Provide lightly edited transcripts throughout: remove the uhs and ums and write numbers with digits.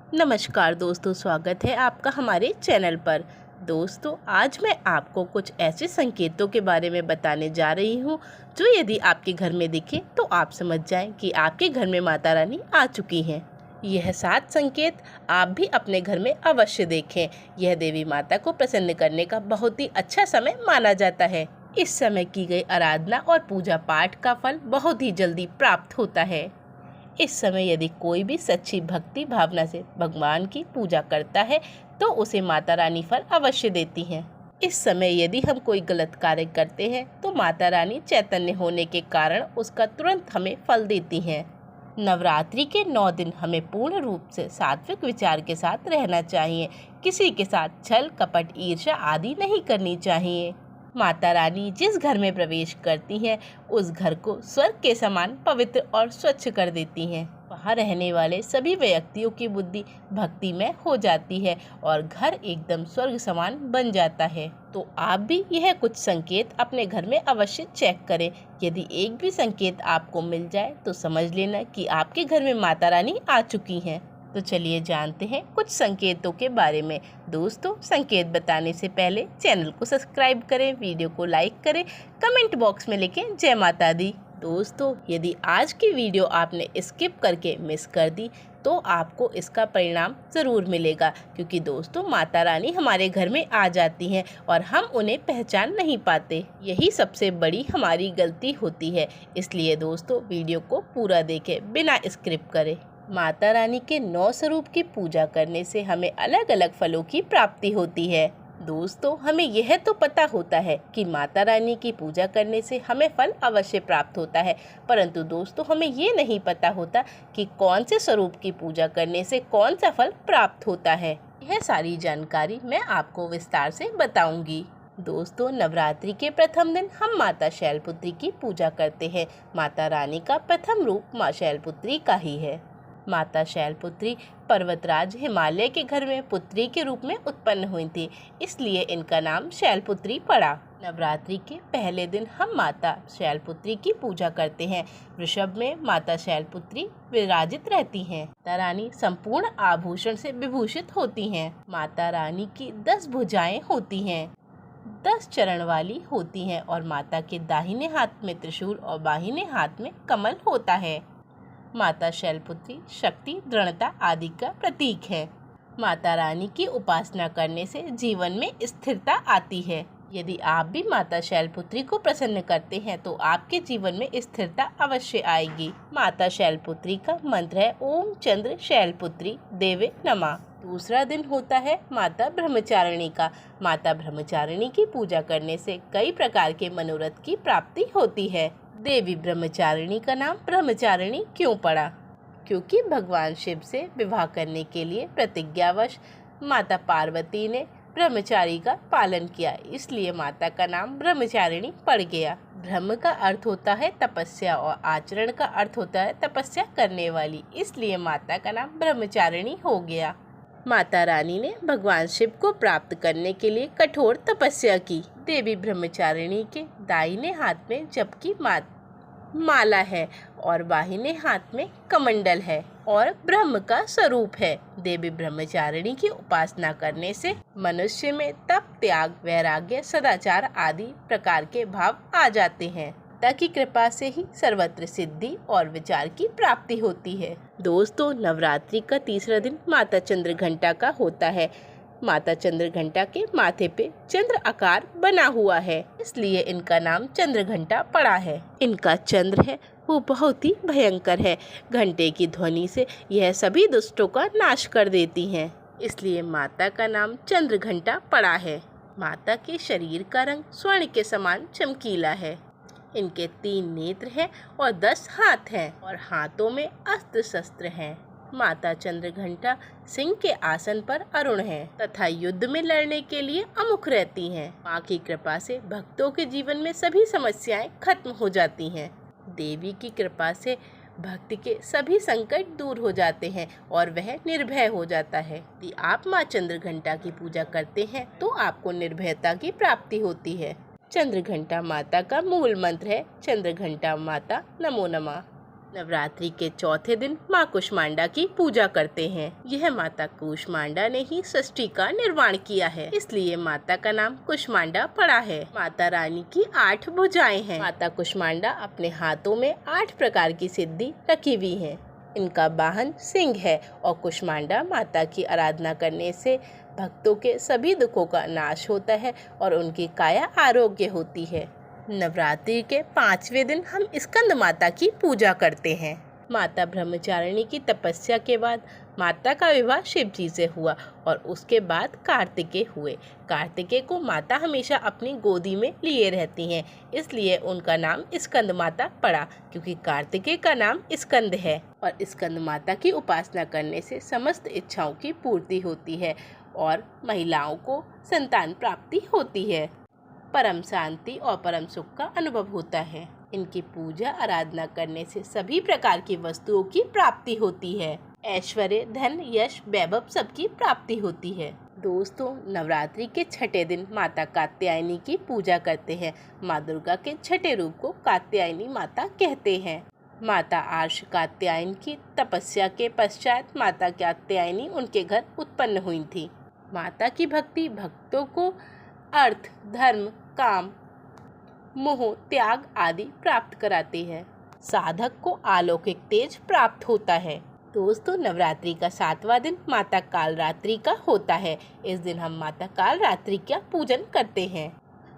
नमस्कार दोस्तों, स्वागत है आपका हमारे चैनल पर। दोस्तों, आज मैं आपको कुछ ऐसे संकेतों के बारे में बताने जा रही हूँ जो यदि आपके घर में दिखे तो आप समझ जाएं कि आपके घर में माता रानी आ चुकी हैं। यह 7 संकेत आप भी अपने घर में अवश्य देखें। यह देवी माता को प्रसन्न करने का बहुत ही अच्छा समय माना जाता है। इस समय की गई आराधना और पूजा पाठ का फल बहुत ही जल्दी प्राप्त होता है। इस समय यदि कोई भी सच्ची भक्ति भावना से भगवान की पूजा करता है तो उसे माता रानी फल अवश्य देती हैं। इस समय यदि हम कोई गलत कार्य करते हैं तो माता रानी चैतन्य होने के कारण उसका तुरंत हमें फल देती हैं। नवरात्रि के 9 दिन हमें पूर्ण रूप से सात्विक विचार के साथ रहना चाहिए। किसी के साथ छल कपट ईर्ष्या आदि नहीं करनी चाहिए। माता रानी जिस घर में प्रवेश करती हैं उस घर को स्वर्ग के समान पवित्र और स्वच्छ कर देती हैं। वहाँ रहने वाले सभी व्यक्तियों की बुद्धि भक्तिमय हो जाती है और घर एकदम स्वर्ग समान बन जाता है। तो आप भी यह कुछ संकेत अपने घर में अवश्य चेक करें। यदि एक भी संकेत आपको मिल जाए तो समझ लेना कि आपके घर में माता रानी आ चुकी हैं। तो चलिए जानते हैं कुछ संकेतों के बारे में। दोस्तों, संकेत बताने से पहले चैनल को सब्सक्राइब करें, वीडियो को लाइक करें, कमेंट बॉक्स में लिखें जय माता दी। दोस्तों, यदि आज की वीडियो आपने स्किप करके मिस कर दी तो आपको इसका परिणाम ज़रूर मिलेगा, क्योंकि दोस्तों माता रानी हमारे घर में आ जाती हैं और हम उन्हें पहचान नहीं पाते। यही सबसे बड़ी हमारी गलती होती है। इसलिए दोस्तों वीडियो को पूरा देखें बिना स्किप करे। माता रानी के 9 स्वरूप की पूजा करने से हमें अलग अलग फलों की प्राप्ति होती है। दोस्तों, हमें यह तो पता होता है कि माता रानी की पूजा करने से हमें फल अवश्य प्राप्त होता है, परंतु दोस्तों हमें ये नहीं पता होता कि कौन से स्वरूप की पूजा करने से कौन सा फल प्राप्त होता है। यह सारी जानकारी मैं आपको विस्तार से बताऊंगी। दोस्तों, नवरात्रि के प्रथम दिन हम माता शैलपुत्री की पूजा करते हैं। माता रानी का प्रथम रूप माँ शैलपुत्री का ही है। माता शैलपुत्री पर्वतराज हिमालय के घर में पुत्री के रूप में उत्पन्न हुई थी, इसलिए इनका नाम शैलपुत्री पड़ा। नवरात्रि के पहले दिन हम माता शैलपुत्री की पूजा करते हैं। वृषभ में माता शैलपुत्री विराजित रहती हैं। माता रानी संपूर्ण आभूषण से विभूषित होती हैं। माता रानी की 10 भुजाएं होती हैं, 10 चरण वाली होती हैं और माता के दाहिने हाथ में त्रिशूल और बाहिने हाथ में कमल होता है। माता शैलपुत्री शक्ति, दृढ़ता आदि का प्रतीक है। माता रानी की उपासना करने से जीवन में स्थिरता आती है। यदि आप भी माता शैलपुत्री को प्रसन्न करते हैं तो आपके जीवन में स्थिरता अवश्य आएगी। माता शैलपुत्री का मंत्र है ओम चंद्र शैलपुत्री देवे नमः। दूसरा दिन होता है माता ब्रह्मचारिणी का। माता ब्रह्मचारिणी की पूजा करने से कई प्रकार के मनोरथ की प्राप्ति होती है। देवी ब्रह्मचारिणी का नाम ब्रह्मचारिणी क्यों पड़ा? क्योंकि भगवान शिव से विवाह करने के लिए प्रतिज्ञावश माता पार्वती ने ब्रह्मचारी का पालन किया, इसलिए माता का नाम ब्रह्मचारिणी पड़ गया। ब्रह्म का अर्थ होता है तपस्या और आचरण का अर्थ होता है तपस्या करने वाली, इसलिए माता का नाम ब्रह्मचारिणी हो गया। माता रानी ने भगवान शिव को प्राप्त करने के लिए कठोर तपस्या की। देवी ब्रह्मचारिणी के दाहिने हाथ में जप की माला है और बाहिने हाथ में कमंडल है और ब्रह्म का स्वरूप है। देवी ब्रह्मचारिणी की उपासना करने से मनुष्य में तप, त्याग, वैराग्य, सदाचार आदि प्रकार के भाव आ जाते हैं। माता की कृपा से ही सर्वत्र सिद्धि और विचार की प्राप्ति होती है। दोस्तों, नवरात्रि का तीसरा दिन माता चंद्रघंटा का होता है। माता चंद्रघंटा के माथे पे चंद्र आकार बना हुआ है, इसलिए इनका नाम चंद्रघंटा पड़ा है। इनका चंद्र है वो बहुत ही भयंकर है। घंटे की ध्वनि से यह सभी दुष्टों का नाश कर देती हैं, इसलिए माता का नाम चंद्रघंटा पड़ा है। माता के शरीर का रंग स्वर्ण के समान चमकीला है। इनके 3 नेत्र हैं और 10 हाथ हैं और हाथों में अस्त्र शस्त्र हैं। माता चंद्रघंटा सिंह के आसन पर अरुण है तथा युद्ध में लड़ने के लिए अमुख रहती हैं। माँ की कृपा से भक्तों के जीवन में सभी समस्याएं खत्म हो जाती हैं। देवी की कृपा से भक्ति के सभी संकट दूर हो जाते हैं और वह निर्भय हो जाता है। यदि आप माँ चंद्रघंटा की पूजा करते हैं तो आपको निर्भयता की प्राप्ति होती है। चंद्रघंटा माता का मूल मंत्र है चंद्रघंटा माता नमो नमः। नवरात्रि के चौथे दिन माँ कुष्मांडा की पूजा करते हैं। यह माता कुष्मांडा ने ही सृष्टि का निर्माण किया है, इसलिए माता का नाम कुष्मांडा पड़ा है। माता रानी की 8 भुजाएं हैं। माता कुष्मांडा अपने हाथों में 8 प्रकार की सिद्धि रखी हुई है। इनका वाहन सिंह है और कुष्मांडा माता की आराधना करने से भक्तों के सभी दुखों का नाश होता है और उनकी काया आरोग्य होती है। नवरात्रि के 5वें दिन हम स्कंद माता की पूजा करते हैं। माता ब्रह्मचारिणी की तपस्या के बाद माता का विवाह शिव जी से हुआ और उसके बाद कार्तिकेय हुए। कार्तिकेय को माता हमेशा अपनी गोदी में लिए रहती हैं, इसलिए उनका नाम स्कंद माता पड़ा, क्योंकि कार्तिकेय का नाम स्कंद है। और स्कंद माता की उपासना करने से समस्त इच्छाओं की पूर्ति होती है और महिलाओं को संतान प्राप्ति होती है। परम शांति और परम सुख का अनुभव होता है। इनकी पूजा आराधना करने से सभी प्रकार की वस्तुओं की प्राप्ति होती है। ऐश्वर्य, धन, यश, वैभव सबकी प्राप्ति होती है। दोस्तों, नवरात्रि के 6ठे दिन माता कात्यायनी की पूजा करते हैं। माँ दुर्गा के 6ठे रूप को कात्यायनी माता कहते हैं। माता आर्ष कात्यायन की तपस्या के पश्चात माता कात्यायनी उनके घर उत्पन्न हुई थी। माता की भक्ति भक्तों को अर्थ, धर्म, काम, मोह, त्याग आदि प्राप्त कराती है। साधक को अलौकिक तेज प्राप्त होता है। दोस्तों, नवरात्रि का 7वां दिन माता कालरात्रि का होता है। इस दिन हम माता कालरात्रि का पूजन करते हैं।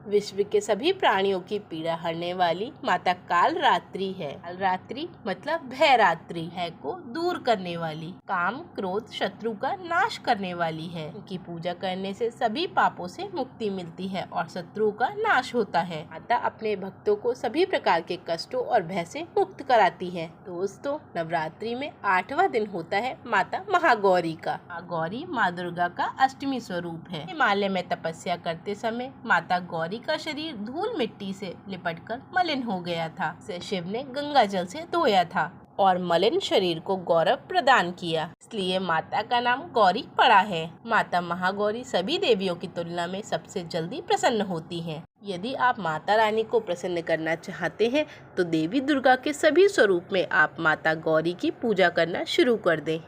विश्व के सभी प्राणियों की पीड़ा हरने वाली माता कालरात्रि है। कालरात्रि मतलब भयरात्रि, है को दूर करने वाली, काम, क्रोध, शत्रु का नाश करने वाली है। इनकी पूजा करने से सभी पापों से मुक्ति मिलती है और शत्रु का नाश होता है। माता अपने भक्तों को सभी प्रकार के कष्टों और भय से मुक्त कराती है। दोस्तों, नवरात्रि में 8वां दिन होता है माता महागौरी का। गौरी माँ दुर्गा का अष्टमी स्वरूप है। हिमालय में तपस्या करते समय माता गौरी का शरीर धूल मिट्टी से लिपटकर मलिन हो गया था। इसे शिव ने गंगा जल से धोया था और मलिन शरीर को गौरव प्रदान किया, इसलिए माता का नाम गौरी पड़ा है। माता महागौरी सभी देवियों की तुलना में सबसे जल्दी प्रसन्न होती हैं। यदि आप माता रानी को प्रसन्न करना चाहते हैं तो देवी दुर्गा के सभी स्वरूप में आप माता गौरी की पूजा करना शुरू कर दें।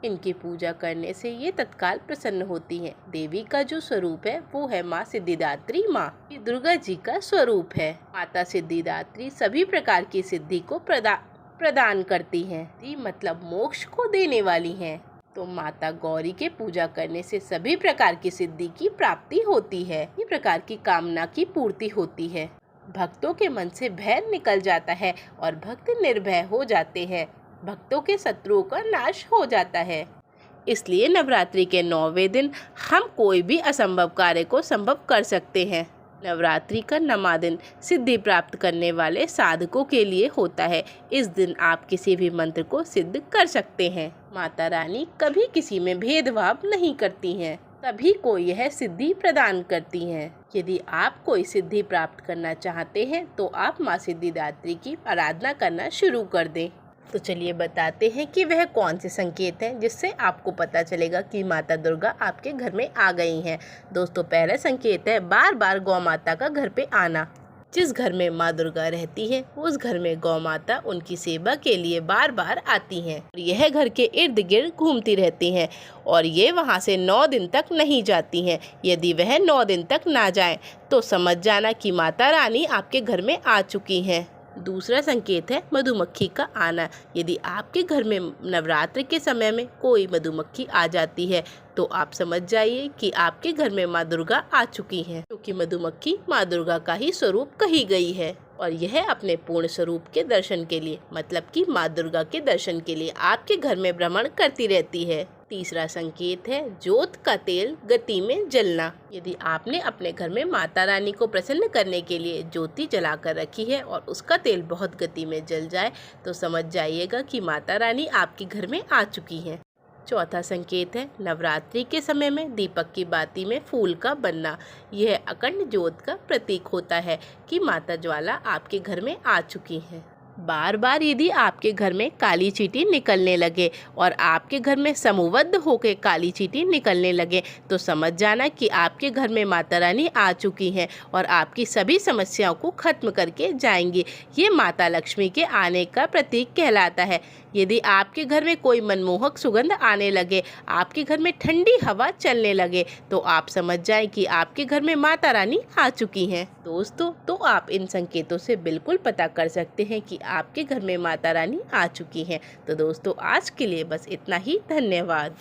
इनकी पूजा करने से ये तत्काल प्रसन्न होती हैं। देवी का जो स्वरूप है वो है माँ सिद्धिदात्री माँ। ये दुर्गा जी का स्वरूप है। माता सिद्धिदात्री सभी प्रकार की सिद्धि को प्रदान करती हैं। मतलब मोक्ष को देने वाली हैं। तो माता गौरी के पूजा करने से सभी प्रकार की सिद्धि की प्राप्ति होती है। ये प्रकार की कामना की पूर्ति होती है। भक्तों के मन से भय निकल जाता है और भक्त निर्भय हो जाते हैं। भक्तों के शत्रुओं का नाश हो जाता है। इसलिए नवरात्रि के 9वें दिन हम कोई भी असंभव कार्य को संभव कर सकते हैं। नवरात्रि का 9वां दिन सिद्धि प्राप्त करने वाले साधकों के लिए होता है। इस दिन आप किसी भी मंत्र को सिद्ध कर सकते हैं। माता रानी कभी किसी में भेदभाव नहीं करती हैं, सभी को यह सिद्धि प्रदान करती हैं। यदि आप कोई सिद्धि प्राप्त करना चाहते हैं तो आप माँ सिद्धिदात्री की आराधना करना शुरू कर दें। तो चलिए बताते हैं कि वह कौन से संकेत हैं जिससे आपको पता चलेगा कि माता दुर्गा आपके घर में आ गई हैं। दोस्तों, पहला संकेत है बार बार गौ माता का घर पे आना। जिस घर में माँ दुर्गा रहती है उस घर में गौ माता उनकी सेवा के लिए बार बार आती हैं। यह घर के इर्द गिर्द घूमती रहती हैं और ये वहाँ से 9 दिन तक नहीं जाती हैं। यदि वह 9 दिन तक ना जाएं तो समझ जाना कि माता रानी आपके घर में आ चुकी हैं। दूसरा संकेत है मधुमक्खी का आना। यदि आपके घर में नवरात्र के समय में कोई मधुमक्खी आ जाती है तो आप समझ जाइए कि आपके घर में माँ दुर्गा आ चुकी हैं, क्योंकि मधुमक्खी माँ दुर्गा का ही स्वरूप कही गई है और यह अपने पूर्ण स्वरूप के दर्शन के लिए, मतलब कि माँ दुर्गा के दर्शन के लिए आपके घर में भ्रमण करती रहती है। तीसरा संकेत है जोत का तेल गति में जलना। यदि आपने अपने घर में माता रानी को प्रसन्न करने के लिए ज्योति जलाकर रखी है और उसका तेल बहुत गति में जल जाए तो समझ जाइएगा कि माता रानी आपके घर में आ चुकी हैं। चौथा संकेत है नवरात्रि के समय में दीपक की बाती में फूल का बनना। यह अखंड ज्योत का प्रतीक होता है कि माता ज्वाला आपके घर में आ चुकी है। बार बार यदि आपके घर में काली चींटी निकलने लगे और आपके घर में समूहबद्ध होकर काली चींटी निकलने लगे तो समझ जाना कि आपके घर में माता रानी आ चुकी हैं और आपकी सभी समस्याओं को खत्म करके जाएंगी। ये माता लक्ष्मी के आने का प्रतीक कहलाता है। यदि आपके घर में कोई मनमोहक सुगंध आने लगे, आपके घर में ठंडी हवा चलने लगे, तो आप समझ जाएं कि आपके घर में माता रानी आ चुकी हैं। दोस्तों, तो आप इन संकेतों से बिल्कुल पता कर सकते हैं कि आपके घर में माता रानी आ चुकी हैं। तो दोस्तों, आज के लिए बस इतना ही। धन्यवाद।